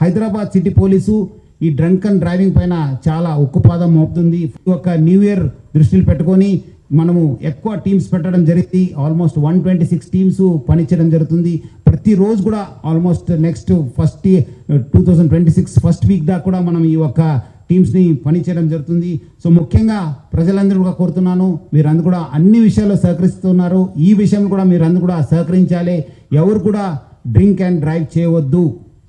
Hyderabad city police ఈ drunk and driving పైన చాలా ఉక్కుపాదం మోపుతుంది. ఒక న్యూ ఇయర్ దృష్టిలో పెట్టుకొని మనము ఎక్కువ టీమ్స్ పెట్టడం జరిగింది. ఆల్మోస్ట్ 126 టీమ్స్ పనిచేయడం జరుగుతుంది. ప్రతిరోజు కూడా ఆల్మోస్ట్ నెక్స్ట్ 2026 ఫస్ట్ వీక్ దాకా కూడా మనం ఈ యొక్క టీమ్స్ని పనిచేయడం జరుగుతుంది. సో ముఖ్యంగా ప్రజలందరూ కూడా కోరుతున్నాను, మీరందరూ కూడా అన్ని విషయాల్లో సహకరిస్తున్నారు. ఈ విషయంలో కూడా మీరందరూ కూడా సహకరించాలి. ఎవరు కూడా డ్రింక్ అండ్ డ్రైవ్ చేయవద్దు.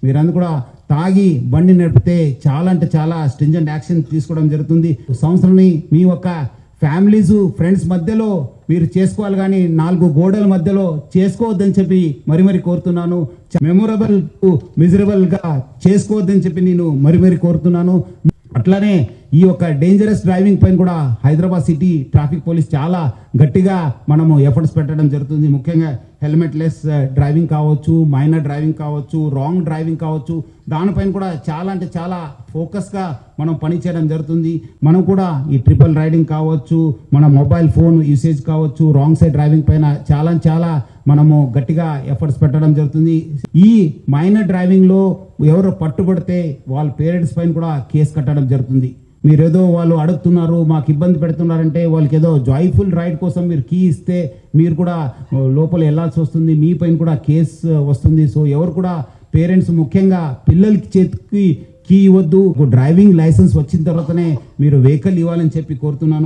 మీరందరూ కూడా తాగి బండి నడిపితే చాలా అంటే చాలా స్ట్రింజెంట్ యాక్షన్ తీసుకోవడం జరుగుతుంది. సంవత్సరాన్ని మీ యొక్క ఫ్యామిలీస్ ఫ్రెండ్స్ మధ్యలో మీరు చేసుకోవాలి, కానీ 4 గోడల మధ్యలో చేసుకోవద్దని చెప్పి మరి కోరుతున్నాను. మెమొరబుల్ మిజరబుల్ గా చేసుకోవద్దని చెప్పి నేను మరి కోరుతున్నాను. అట్లానే ఈ యొక్క డేంజరస్ డ్రైవింగ్ పైన కూడా హైదరాబాద్ సిటీ ట్రాఫిక్ పోలీస్ చాలా గట్టిగా మనము ఎఫర్ట్స్ పెట్టడం జరుగుతుంది. ముఖ్యంగా హెల్మెట్ లెస్ డ్రైవింగ్ కావచ్చు, మైనర్ డ్రైవింగ్ కావచ్చు, రాంగ్ డ్రైవింగ్ కావచ్చు, దానిపైన కూడా చాలా అంటే చాలా ఫోకస్గా మనం పనిచేయడం జరుగుతుంది. మనం కూడా ఈ ట్రిపుల్ రైడింగ్ కావచ్చు, మన మొబైల్ ఫోన్ యూసేజ్ కావచ్చు, రాంగ్ సైడ్ డ్రైవింగ్ పైన చాలా మనము గట్టిగా ఎఫర్ట్స్ పెట్టడం జరుగుతుంది. ఈ మైనర్ డ్రైవింగ్ లో ఎవరు పట్టుబడితే వాళ్ళ పేరెంట్స్ పైన కూడా కేసు కట్టడం జరుగుతుంది. మీరేదో వాళ్ళు అడుగుతున్నారు, మాకు ఇబ్బంది పెడుతున్నారంటే వాళ్ళకి ఏదో జాయ్ఫుల్ రైడ్ కోసం మీరు కీ ఇస్తే మీరు కూడా లోపల వెళ్లాల్సి వస్తుంది, మీ పైన కూడా కేసు వస్తుంది. సో ఎవరు కూడా పేరెంట్స్ ముఖ్యంగా పిల్లలకి చేతికి కీ ఇవ్వద్దు. డ్రైవింగ్ లైసెన్స్ వచ్చిన తర్వాతనే మీరు వెహికల్ ఇవ్వాలని చెప్పి కోరుతున్నాను.